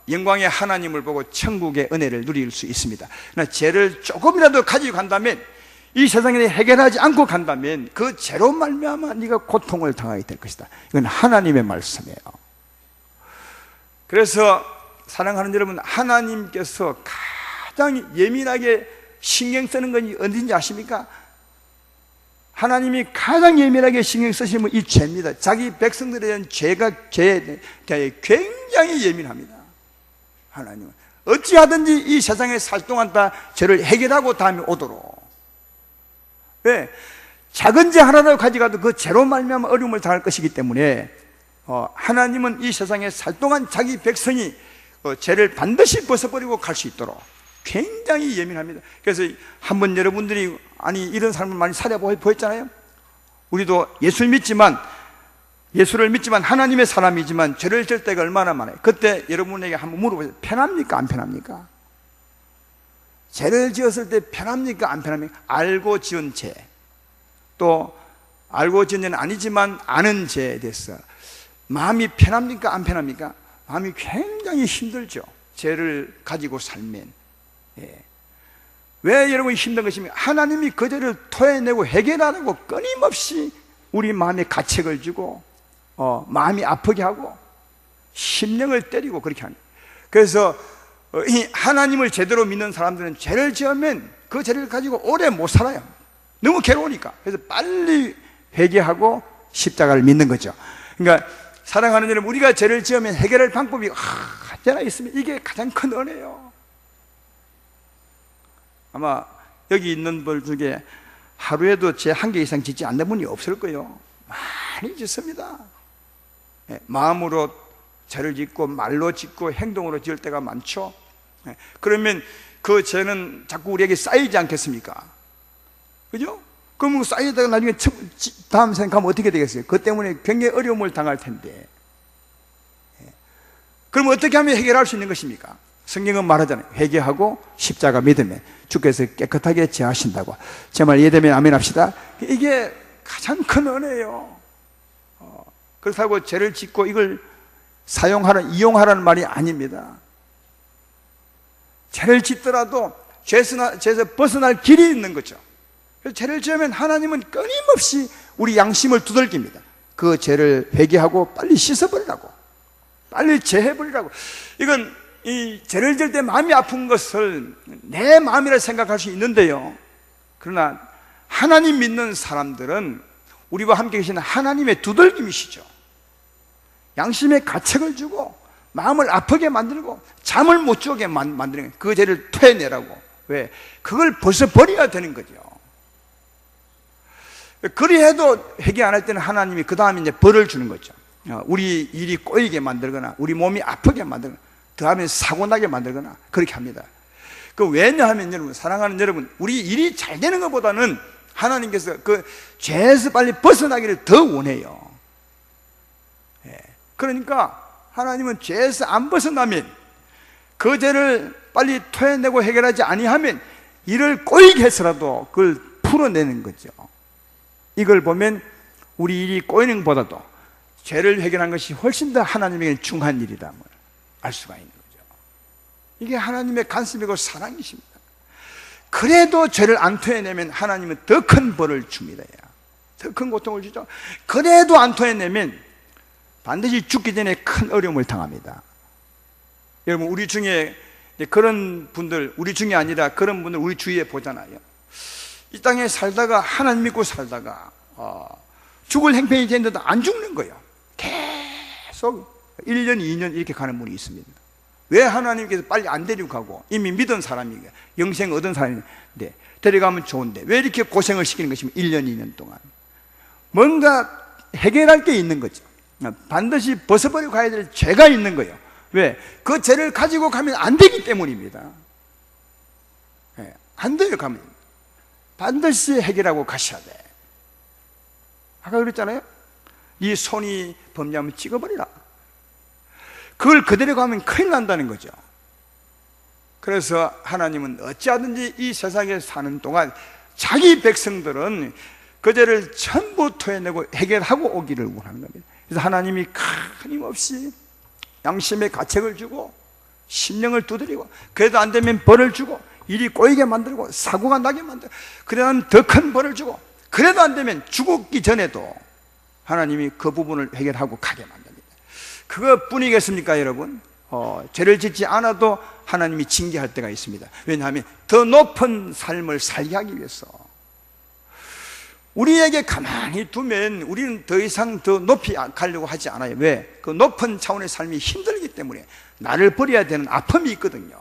영광의 하나님을 보고 천국의 은혜를 누릴 수 있습니다. 그러나 죄를 조금이라도 가지고 간다면, 이 세상에 해결하지 않고 간다면 그 죄로 말미암아 네가 고통을 당하게 될 것이다. 이건 하나님의 말씀이에요. 그래서 사랑하는 여러분, 하나님께서 가장 예민하게 신경 쓰는 건 어딘지 아십니까? 하나님이 가장 예민하게 신경 쓰시면 이 죄입니다. 자기 백성들에 대한 죄에 대해 굉장히 예민합니다. 하나님은 어찌하든지 이 세상에 살 동안 다 죄를 해결하고 다음에 오도록. 왜? 작은 죄 하나라도 가져가도 그 죄로 말미암아 어려움을 당할 것이기 때문에 하나님은 이 세상에 살 동안 자기 백성이 죄를 반드시 벗어버리고 갈 수 있도록 굉장히 예민합니다. 그래서 한번 여러분들이 이런 사람을 많이 살아보였잖아요. 우리도 예수를 믿지만 하나님의 사람이지만 죄를 질 때가 얼마나 많아요. 그때 여러분에게 한번 물어보세요. 편합니까? 안 편합니까? 죄를 지었을 때 편합니까? 안 편합니까? 알고 지은 죄, 또 알고 지은 죄는 아니지만 아는 죄에 대해서 마음이 편합니까? 안 편합니까? 마음이 굉장히 힘들죠. 죄를 가지고 살면. 왜 여러분 힘든 것입니까? 하나님이 그 죄를 토해내고 해결하라고 끊임없이 우리 마음에 가책을 주고 마음이 아프게 하고 심령을 때리고 그렇게 합니다. 그래서 이 하나님을 제대로 믿는 사람들은 죄를 지으면 그 죄를 가지고 오래 못 살아요. 너무 괴로우니까. 그래서 빨리 회개하고 십자가를 믿는 거죠. 그러니까 사랑하는 여러분, 우리가 죄를 지으면 해결할 방법이 언제나 있으면 이게 가장 큰 은혜예요. 아마 여기 있는 분 중에 하루에도 죄 한 개 이상 짓지 않는 분이 없을 거예요. 많이 짓습니다. 마음으로 죄를 짓고 말로 짓고 행동으로 지을 때가 많죠. 그러면 그 죄는 자꾸 우리에게 쌓이지 않겠습니까? 그죠? 그러면 쌓이다가 나중에 다음 생각하면 어떻게 되겠어요? 그것 때문에 굉장히 어려움을 당할 텐데. 그럼 어떻게 하면 해결할 수 있는 것입니까? 성경은 말하잖아요. 회개하고 십자가 믿으면 주께서 깨끗하게 제하신다고. 제 말 이해되면 아멘 합시다. 이게 가장 큰 은혜예요. 그렇다고 죄를 짓고 이걸 이용하라는 말이 아닙니다. 죄를 짓더라도 죄에서 벗어날 길이 있는 거죠. 그래서 죄를 지으면 하나님은 끊임없이 우리 양심을 두들깁니다. 그 죄를 회개하고 빨리 씻어버리라고, 빨리 제해버리라고. 이건 이 죄를 지을 때 마음이 아픈 것을 내 마음이라 생각할 수 있는데요, 그러나 하나님 믿는 사람들은 우리와 함께 계시는 하나님의 두들김이시죠. 양심에 가책을 주고 마음을 아프게 만들고 잠을 못 자게 만드는 거예요. 그 죄를 토해내라고. 왜? 그걸 벗어버려야 되는 거죠. 그리해도 회개 안 할 때는 하나님이 그 다음에 이제 벌을 주는 거죠. 우리 일이 꼬이게 만들거나 우리 몸이 아프게 만들거나 다음에 사고 나게 만들거나 그렇게 합니다. 그 왜냐하면 여러분, 사랑하는 여러분, 우리 일이 잘 되는 것보다는 하나님께서 그 죄에서 빨리 벗어나기를 더 원해요. 그러니까 하나님은 죄에서 안 벗어나면 그 죄를 빨리 토해내고 해결하지 아니하면 이를 꼬이게 해서라도 그걸 풀어내는 거죠. 이걸 보면 우리 일이 꼬이는 것보다도 죄를 해결하는 것이 훨씬 더 하나님에게 중요한 일이다 알 수가 있는 거죠. 이게 하나님의 간섭이고 사랑이십니다. 그래도 죄를 안 토해내면 하나님은 더 큰 벌을 줍니다. 더 큰 고통을 주죠. 그래도 안 토해내면 반드시 죽기 전에 큰 어려움을 당합니다. 여러분, 우리 중에 그런 분들, 우리 중에 아니라 그런 분들 우리 주위에 보잖아요. 이 땅에 살다가 하나님 믿고 살다가 죽을 행편이 됐는데도 안 죽는 거예요. 계속 1년, 2년 이렇게 가는 분이 있습니다. 왜 하나님께서 빨리 안 데리고 가고 이미 믿은 사람이 영생 얻은 사람인데 데려가면 좋은데 왜 이렇게 고생을 시키는 것이면 1년, 2년 동안 뭔가 해결할 게 있는 거죠. 반드시 벗어버리고 가야 될 죄가 있는 거예요. 왜? 그 죄를 가지고 가면 안 되기 때문입니다. 안 돼요. 가면 반드시 해결하고 가셔야 돼. 아까 그랬잖아요. 이 손이 범죄하면 찍어버리라. 그걸 그대로 가면 큰일 난다는 거죠. 그래서 하나님은 어찌하든지 이 세상에 사는 동안 자기 백성들은 그 죄를 전부 토해내고 해결하고 오기를 원하는 겁니다. 그래서 하나님이 끊임없이 양심의 가책을 주고 심령을 두드리고 그래도 안 되면 벌을 주고 일이 꼬이게 만들고 사고가 나게 만들고 그러면 더 큰 벌을 주고 그래도 안 되면 죽기 전에도 하나님이 그 부분을 해결하고 가게 만듭니다. 그것뿐이겠습니까 여러분? 죄를 짓지 않아도 하나님이 징계할 때가 있습니다. 왜냐하면 더 높은 삶을 살게 하기 위해서 우리에게 가만히 두면 우리는 더 이상 더 높이 가려고 하지 않아요. 왜? 그 높은 차원의 삶이 힘들기 때문에 나를 버려야 되는 아픔이 있거든요.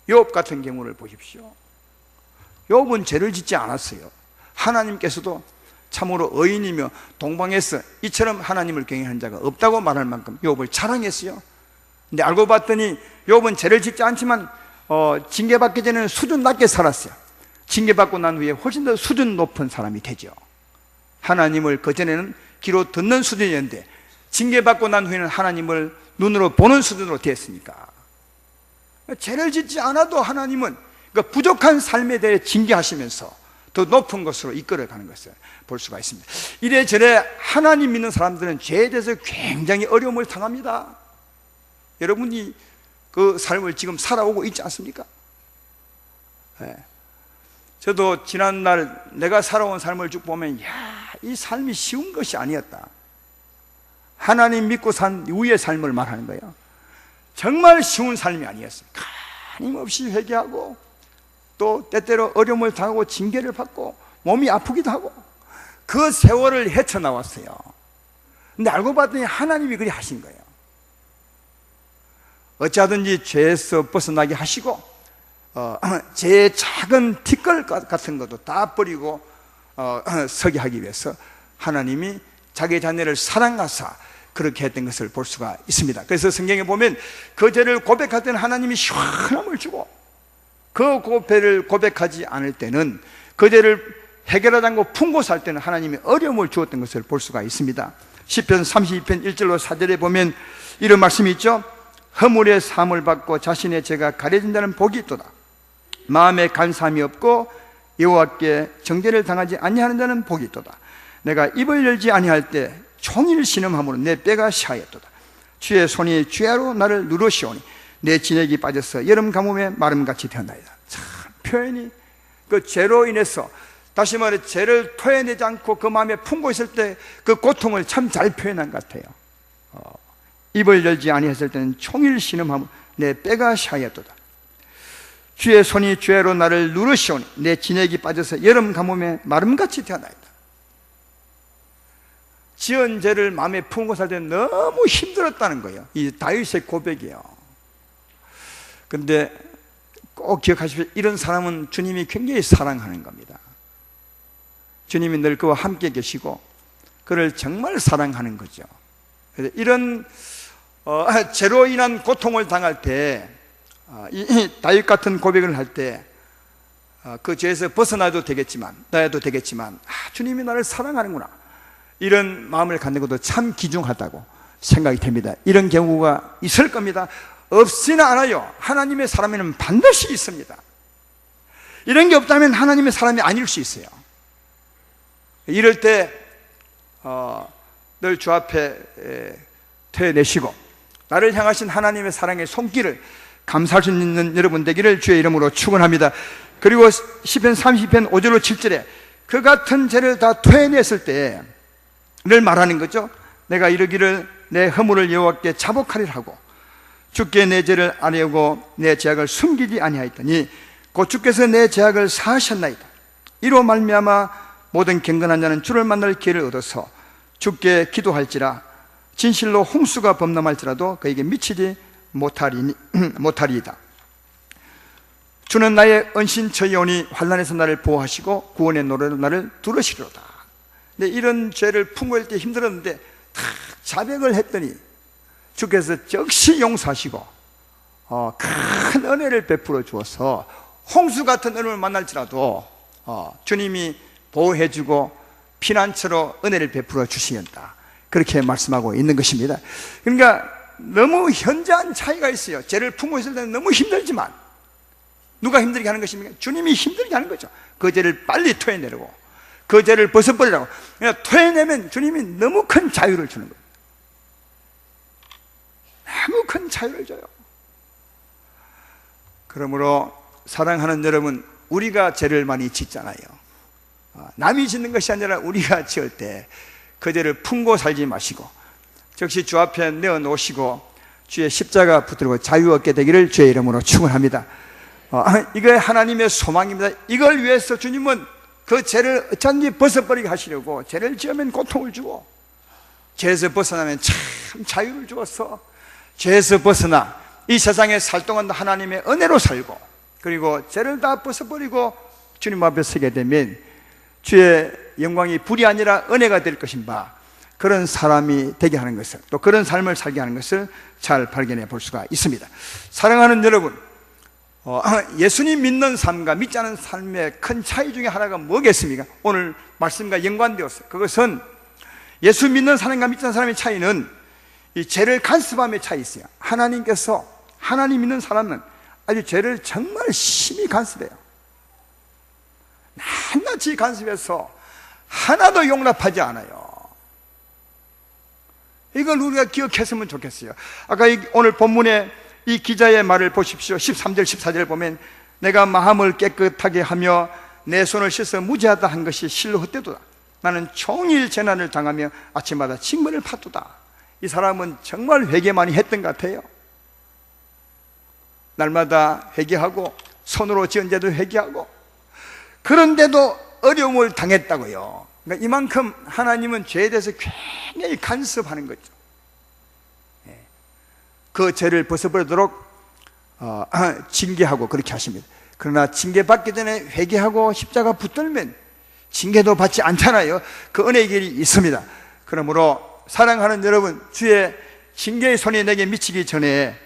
욥 같은 경우를 보십시오. 욥은 죄를 짓지 않았어요. 하나님께서도 참으로 의인이며 동방에서 이처럼 하나님을 경외하는 자가 없다고 말할 만큼 욥을 자랑했어요. 근데 알고 봤더니 욥은 죄를 짓지 않지만 징계받기 전에는 수준 낮게 살았어요. 징계받고 난 후에 훨씬 더 수준 높은 사람이 되죠. 하나님을 그전에는 귀로 듣는 수준이었는데 징계받고 난 후에는 하나님을 눈으로 보는 수준으로 됐으니까 죄를 짓지 않아도 하나님은 그 부족한 삶에 대해 징계하시면서 더 높은 것으로 이끌어가는 것을 볼 수가 있습니다. 이래저래 하나님 믿는 사람들은 죄에 대해서 굉장히 어려움을 당합니다. 여러분이 그 삶을 지금 살아오고 있지 않습니까? 네. 저도 지난날 내가 살아온 삶을 쭉 보면 이 삶이 쉬운 것이 아니었다. 하나님 믿고 산 이후의 삶을 말하는 거예요. 정말 쉬운 삶이 아니었어요. 끊임없이 회개하고 또 때때로 어려움을 당하고 징계를 받고 몸이 아프기도 하고 그 세월을 헤쳐나왔어요. 근데 알고 봤더니 하나님이 그리 하신 거예요. 어찌하든지 죄에서 벗어나게 하시고 제 작은 티끌 같은 것도 다 버리고 서게 하기 위해서 하나님이 자기 자녀를 사랑하사 그렇게 했던 것을 볼 수가 있습니다. 그래서 성경에 보면 그 죄를 고백할 때는 하나님이 시원함을 주고 그 고백을 고백하지 않을 때는 그 죄를 해결하지 않고 품고 살 때는 하나님이 어려움을 주었던 것을 볼 수가 있습니다. 시편 32편 1절로 4절에 보면 이런 말씀이 있죠. 허물의 사함을 받고 자신의 죄가 가려진 자는 복이 있도다. 마음에 간사함이 없고 여호와께 정죄를 당하지 아니하는 자는 복이 있도다. 내가 입을 열지 아니할 때 종일 신음함으로 내 뼈가 샤였도다. 주의 손이 주야로 나를 누르시오니 내 진액이 빠져서 여름 가뭄에 마름같이 되었나이다. 참 표현이 그 죄로 인해서 다시 말해 죄를 토해내지 않고 그 마음에 품고 있을 때 그 고통을 참 잘 표현한 것 같아요. 입을 열지 아니했을 때는 종일 신음함으로 내 뼈가 샤였도다. 주의 손이 주야로 나를 누르시오니 내 진액이 빠져서 여름 가뭄에 마름같이 되었나이다. 지은 죄를 마음에 품고 살 때 너무 힘들었다는 거예요. 이 다윗의 고백이에요. 근데 꼭 기억하십시오. 이런 사람은 주님이 굉장히 사랑하는 겁니다. 주님이 늘 그와 함께 계시고 그를 정말 사랑하는 거죠. 그래서 이런 죄로 인한 고통을 당할 때 이 다윗 같은 고백을 할 때 그 죄에서 벗어나도 되겠지만 나야도 되겠지만 주님이 나를 사랑하는구나 이런 마음을 갖는 것도 참 귀중하다고 생각이 됩니다. 이런 경우가 있을 겁니다. 없지는 않아요. 하나님의 사람에는 반드시 있습니다. 이런 게 없다면 하나님의 사람이 아닐 수 있어요. 이럴 때 늘 주 앞에 퇴내시고 나를 향하신 하나님의 사랑의 손길을 감사할 수 있는 여러분 되기를 주의 이름으로 축원합니다. 그리고 시편 30편 5절로 7절에 그 같은 죄를 다 퇴내었을 때 늘 말하는 거죠. 내가 이르기를 내 허물을 여호와께 자복하리라 하고 주께 내 죄를 아뢰고 내 죄악을 숨기지 아니하였더니 곧 주께서 내 죄악을 사하셨나이다. 이로 말미암아 모든 경건한 자는 주를 만날 기회를 얻어서 주께 기도할지라 진실로 홍수가 범람할지라도 그에게 미치지 못하리이다. 주는 나의 은신처이오니 환난에서 나를 보호하시고 구원의 노래로 나를 두르시리로다. 근데 이런 죄를 품고일 때 힘들었는데 다 자백을 했더니 주께서 즉시 용서하시고 큰 은혜를 베풀어 주어서 홍수 같은 은혜를 만날지라도 주님이 보호해주고 피난처로 은혜를 베풀어 주시겠다, 그렇게 말씀하고 있는 것입니다. 그러니까 너무 현저한 차이가 있어요. 죄를 품고 있을 때는 너무 힘들지만 누가 힘들게 하는 것입니까? 주님이 힘들게 하는 거죠. 그 죄를 빨리 토해내려고, 그 죄를 벗어버리라고. 그러니까 토해내면 주님이 너무 큰 자유를 주는 거예요. 너무 큰 자유를 줘요. 그러므로 사랑하는 여러분, 우리가 죄를 많이 짓잖아요. 남이 짓는 것이 아니라 우리가 지을 때 그 죄를 품고 살지 마시고 즉시 주 앞에 내어놓으시고 주의 십자가 붙들고 자유 얻게 되기를 주의 이름으로 축원합니다. 이게 하나님의 소망입니다. 이걸 위해서 주님은 그 죄를 어쩐지 벗어버리게 하시려고, 죄를 지으면 고통을 주고 죄에서 벗어나면 참 자유를 주어서 죄에서 벗어나 이 세상에 살 동안 하나님의 은혜로 살고, 그리고 죄를 다 벗어버리고 주님 앞에 서게 되면 주의 영광이 불이 아니라 은혜가 될 것인 바, 그런 사람이 되게 하는 것을, 또 그런 삶을 살게 하는 것을 잘 발견해 볼 수가 있습니다. 사랑하는 여러분, 예수님 믿는 삶과 믿지 않은 삶의 큰 차이 중에 하나가 뭐겠습니까? 오늘 말씀과 연관되었어요. 그것은 예수 믿는 사람과 믿지 않는 사람의 차이는 이 죄를 간섭함의 차이 있어요. 하나님께서, 하나님 믿는 사람은 아주 죄를 정말 심히 간섭해요. 낱낱이 간섭해서 하나도 용납하지 않아요. 이걸 우리가 기억했으면 좋겠어요. 아까 오늘 본문에 이 기자의 말을 보십시오. 13절 14절 보면 내가 마음을 깨끗하게 하며 내 손을 씻어 무죄하다 한 것이 실로 헛되도다. 나는 종일 재난을 당하며 아침마다 징벌을 받도다. 이 사람은 정말 회개 많이 했던 것 같아요. 날마다 회개하고 손으로 지은 죄도 회개하고, 그런데도 어려움을 당했다고요. 그러니까 이만큼 하나님은 죄에 대해서 굉장히 간섭하는 거죠. 그 죄를 벗어버리도록 징계하고 그렇게 하십니다. 그러나 징계받기 전에 회개하고 십자가 붙들면 징계도 받지 않잖아요. 그 은혜의 길이 있습니다. 그러므로 사랑하는 여러분, 주의 징계의 손이 내게 미치기 전에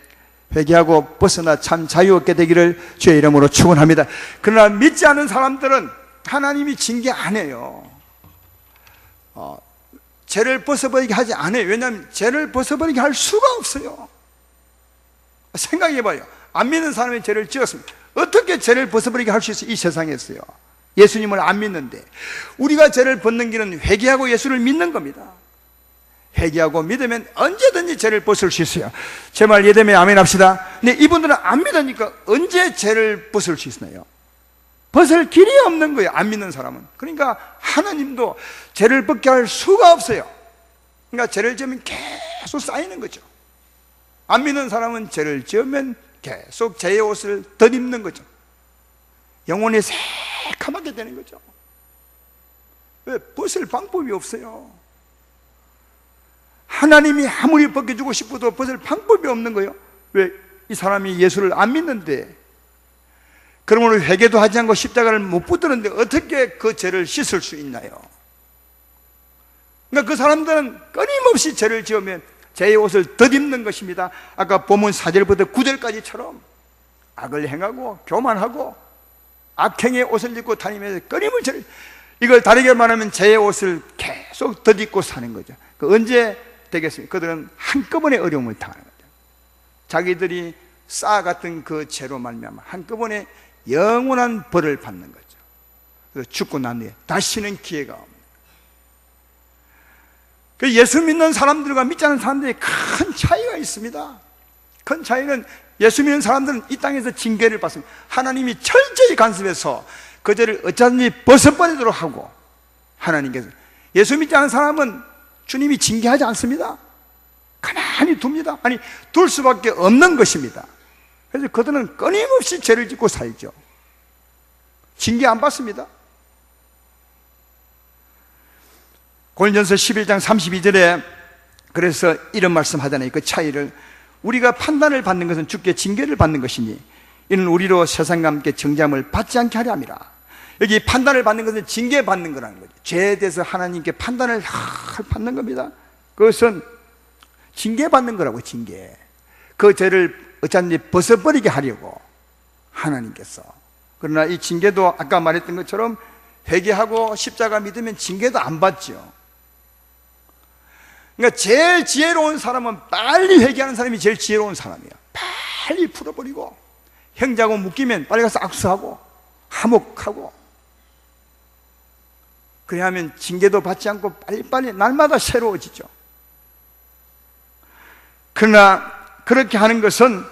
회개하고 벗어나 참 자유 얻게 되기를 주의 이름으로 축원합니다. 그러나 믿지 않은 사람들은 하나님이 징계 안 해요. 죄를 벗어버리게 하지 않아요. 왜냐하면 죄를 벗어버리게 할 수가 없어요. 생각해봐요. 안 믿는 사람이 죄를 지었습니다. 어떻게 죄를 벗어버리게 할 수 있어요? 이 세상에서요. 예수님을 안 믿는데. 우리가 죄를 벗는 길은 회개하고 예수를 믿는 겁니다. 회개하고 믿으면 언제든지 죄를 벗을 수 있어요. 제 말 이해되면 아멘 합시다. 근데 이분들은 안 믿으니까 언제 죄를 벗을 수 있나요? 벗을 길이 없는 거예요, 안 믿는 사람은. 그러니까 하나님도 죄를 벗게 할 수가 없어요. 그러니까 죄를 지으면 계속 쌓이는 거죠. 안 믿는 사람은 죄를 지으면 계속 죄의 옷을 덧입는 거죠. 영혼이 새카맣게 되는 거죠. 왜? 벗을 방법이 없어요. 하나님이 아무리 벗겨주고 싶어도 벗을 방법이 없는 거예요. 왜? 이 사람이 예수를 안 믿는데, 그러므로 회개도 하지 않고 십자가를 못 붙드는데 어떻게 그 죄를 씻을 수 있나요? 그러니까 그 사람들은 끊임없이 죄를 지으면 죄의 옷을 덧입는 것입니다. 아까 본문 4절부터 9절까지처럼 악을 행하고 교만하고 악행의 옷을 입고 다니면서 끊임없이, 이걸 다르게 말하면 죄의 옷을 계속 덧입고 사는 거죠. 그 언제 되겠습니까? 그들은 한꺼번에 어려움을 당하는 거죠. 자기들이 쌓아갔던 그 죄로 말미암아 한꺼번에 영원한 벌을 받는 거죠. 그래서 죽고 난 뒤에 다시는 기회가 없는. 그 예수 믿는 사람들과 믿지 않는 사람들이 큰 차이가 있습니다. 큰 차이는 예수 믿는 사람들은 이 땅에서 징계를 받습니다. 하나님이 철저히 간섭해서 그 죄를 어쩌든지 벗어버리도록 하고, 하나님께서, 예수 믿지 않는 사람은 주님이 징계하지 않습니다. 가만히 둡니다. 아니, 둘 수밖에 없는 것입니다. 그래서 그들은 끊임없이 죄를 짓고 살죠. 징계 안 받습니다. 고린도전서 11장 32절에 그래서 이런 말씀 하잖아요. 그 차이를, 우리가 판단을 받는 것은 주께 징계를 받는 것이니 이는 우리로 세상과 함께 정죄함을 받지 않게 하려 함이라. 여기 판단을 받는 것은 징계받는 거라는 거죠. 죄에 대해서 하나님께 판단을 받는 겁니다. 그것은 징계받는 거라고. 징계. 그 죄를 어쩐지 벗어버리게 하려고 하나님께서. 그러나 이 징계도 아까 말했던 것처럼 회개하고 십자가 믿으면 징계도 안 받죠. 그러니까 제일 지혜로운 사람은 빨리 회개하는 사람이 제일 지혜로운 사람이에요. 빨리 풀어버리고, 형제하고 묶이면 빨리 가서 악수하고 화목하고, 그래야 하면 징계도 받지 않고 빨리빨리 날마다 새로워지죠. 그러나 그렇게 하는 것은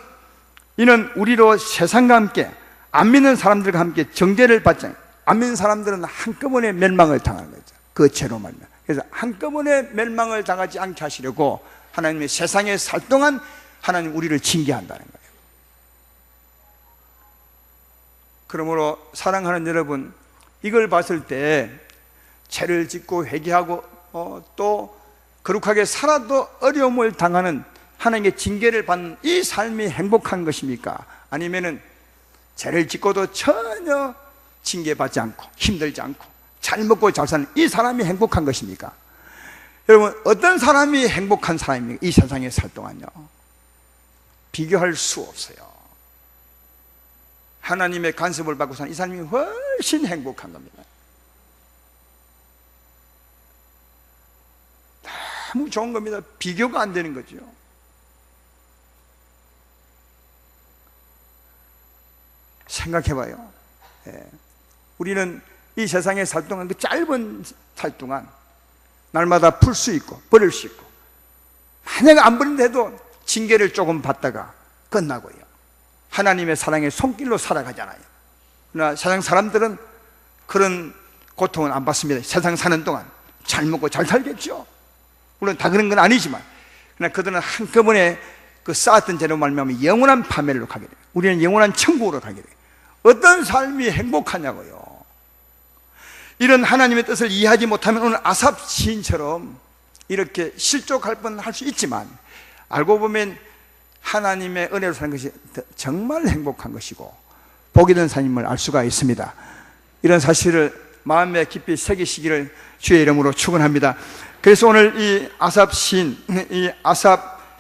이는 우리로 세상과 함께, 안 믿는 사람들과 함께 정죄를 받지 않아요. 안 믿는 사람들은 한꺼번에 멸망을 당하는 거죠. 그 죄로 말미암아. 그래서 한꺼번에 멸망을 당하지 않게 하시려고 하나님의 세상에 살 동안 하나님 우리를 징계한다는 거예요. 그러므로 사랑하는 여러분, 이걸 봤을 때 죄를 짓고 회개하고 또 거룩하게 살아도 어려움을 당하는 하나님의 징계를 받는 이 삶이 행복한 것입니까? 아니면은 죄를 짓고도 전혀 징계받지 않고 힘들지 않고 잘 먹고 잘 사는 이 사람이 행복한 것입니까? 여러분, 어떤 사람이 행복한 사람입니까? 이 세상에 살 동안요, 비교할 수 없어요. 하나님의 간섭을 받고 사는 이 사람이 훨씬 행복한 겁니다. 너무 좋은 겁니다. 비교가 안 되는 거죠. 생각해봐요. 우리는 이 세상에 살 동안, 그 짧은 살 동안 날마다 풀 수 있고 버릴 수 있고, 만약 안 버린데도 징계를 조금 받다가 끝나고요, 하나님의 사랑의 손길로 살아가잖아요. 그러나 세상 사람들은 그런 고통은 안 받습니다. 세상 사는 동안 잘 먹고 잘 살겠죠. 물론 다 그런 건 아니지만, 그러나 그들은 한꺼번에 그 쌓았던 죄로 말미암아 영원한 파멸로 가게 돼요. 우리는 영원한 천국으로 가게 돼요. 어떤 삶이 행복하냐고요. 이런 하나님의 뜻을 이해하지 못하면 오늘 아삽 시인처럼 이렇게 실족할 뻔할 수 있지만, 알고 보면 하나님의 은혜로 사는 것이 정말 행복한 것이고 복이 된 삶임을 알 수가 있습니다. 이런 사실을 마음에 깊이 새기시기를 주의 이름으로 축원합니다. 그래서 오늘 이 아삽 시인,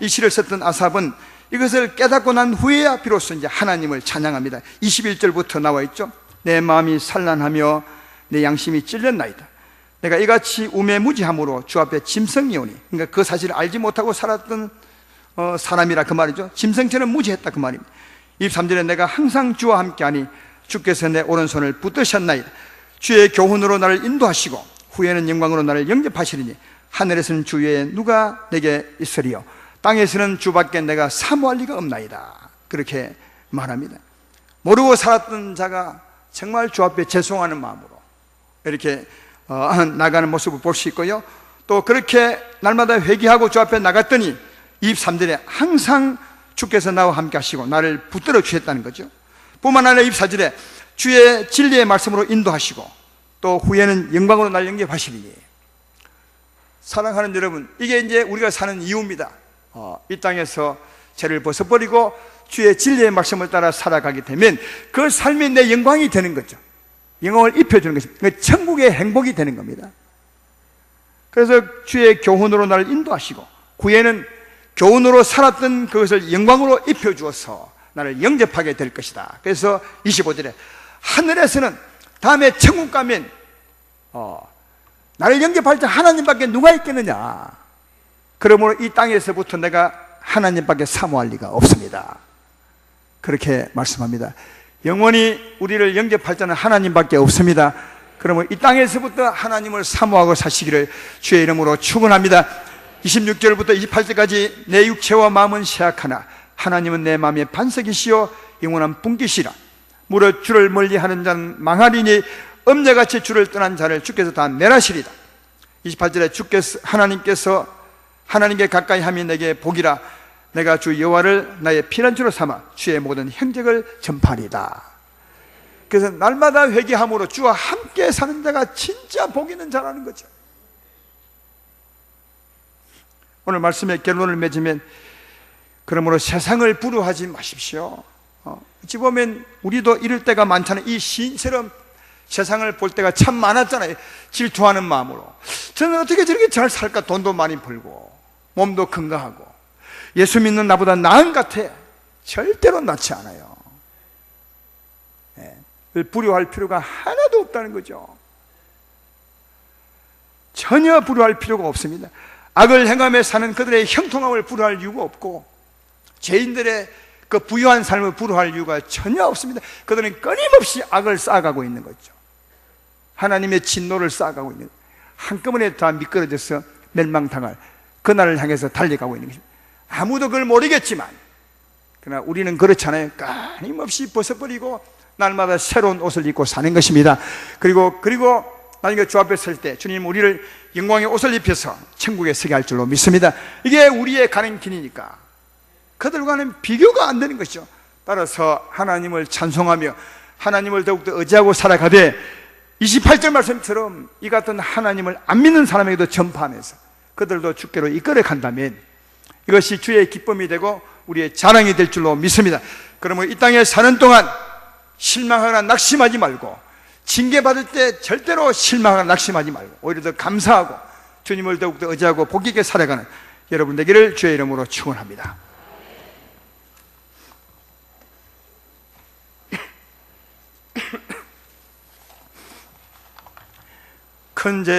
이 시를 썼던 아삽은 이것을 깨닫고 난 후에야 비로소 이제 하나님을 찬양합니다. 21절부터 나와 있죠. 내 마음이 산란하며 내 양심이 찔렸나이다. 내가 이같이 우매무지함으로 주 앞에 짐승이오니, 그러니까 그 사실을 알지 못하고 살았던 사람이라 그 말이죠. 짐승처럼 무지했다 그 말입니다. 23절에 내가 항상 주와 함께하니 주께서 내 오른손을 붙드셨나이다. 주의 교훈으로 나를 인도하시고 후에는 영광으로 나를 영접하시리니 하늘에서는 주 외에 누가 내게 있으리요, 땅에서는 주밖에 내가 사모할 리가 없나이다. 그렇게 말합니다. 모르고 살았던 자가 정말 주 앞에 죄송하는 마음으로 이렇게 나가는 모습을 볼 수 있고요, 또 그렇게 날마다 회개하고 주 앞에 나갔더니 23절에 항상 주께서 나와 함께 하시고 나를 붙들어 주셨다는 거죠. 뿐만 아니라 24절에 주의 진리의 말씀으로 인도하시고 또 후에는 영광으로 날 영접하시리니. 사랑하는 여러분, 이게 이제 우리가 사는 이유입니다. 이 땅에서 죄를 벗어버리고 주의 진리의 말씀을 따라 살아가게 되면 그 삶이 내 영광이 되는 거죠. 영광을 입혀주는 것입니다. 천국의 행복이 되는 겁니다. 그래서 주의 교훈으로 나를 인도하시고 후에는 교훈으로 살았던 그것을 영광으로 입혀주어서 나를 영접하게 될 것이다. 그래서 25절에 하늘에서는, 다음에 천국 가면 나를 영접할 때 하나님밖에 누가 있겠느냐. 그러므로 이 땅에서부터 내가 하나님밖에 사모할 리가 없습니다. 그렇게 말씀합니다. 영원히 우리를 영접할 자는 하나님밖에 없습니다. 그러면 이 땅에서부터 하나님을 사모하고 사시기를 주의 이름으로 축원합니다. 26절부터 28절까지 내 육체와 마음은 쇠약하나 하나님은 내 마음의 반석이시요 영원한 분깃이라. 무릇 주를 멀리하는 자는 망하리니 엄녀같이 주를 떠난 자를 주께서 다 멸하시리다. 28절에 주께서 하나님께 가까이 함이 내게 복이라. 내가 주 여호와를 나의 피난처로 삼아 주의 모든 행적을 전파하리다. 그래서 날마다 회개함으로 주와 함께 사는 자가 진짜 복 있는 자라는 거죠. 오늘 말씀의 결론을 맺으면, 그러므로 세상을 부러워하지 마십시오. 어찌 보면 우리도 이럴 때가 많잖아요. 이 신처럼 세상을 볼 때가 참 많았잖아요. 질투하는 마음으로 저는 어떻게 저렇게 잘 살까? 돈도 많이 벌고 몸도 건강하고 예수 믿는 나보다 나은 것 같아. 절대로 낫지 않아요. 부러워할 필요가 하나도 없다는 거죠. 전혀 부러워할 필요가 없습니다. 악을 행하며 사는 그들의 형통함을 부러워할 이유가 없고, 죄인들의 그 부유한 삶을 부러워할 이유가 전혀 없습니다. 그들은 끊임없이 악을 쌓아가고 있는 거죠. 하나님의 진노를 쌓아가고 있는, 한꺼번에 다 미끄러져서 멸망당할 그날을 향해서 달려가고 있는 것입니다. 아무도 그걸 모르겠지만, 그러나 우리는 그렇잖아요. 끊임없이 벗어버리고 날마다 새로운 옷을 입고 사는 것입니다. 그리고 나중에 주 앞에 설 때 주님 우리를 영광의 옷을 입혀서 천국에 서게 할 줄로 믿습니다. 이게 우리의 가는 길이니까 그들과는 비교가 안 되는 것이죠. 따라서 하나님을 찬송하며 하나님을 더욱더 의지하고 살아가되, 28절 말씀처럼 이 같은 하나님을 안 믿는 사람에게도 전파하면서 그들도 주께로 이끌어 간다면 이것이 주의 기쁨이 되고 우리의 자랑이 될 줄로 믿습니다. 그러면 이 땅에 사는 동안 실망하거나 낙심하지 말고, 징계받을 때 절대로 실망하거나 낙심하지 말고 오히려 더 감사하고 주님을 더욱더 의지하고 복 있게 살아가는 여러분 되기를 주의 이름으로 축원합니다. 큰 죄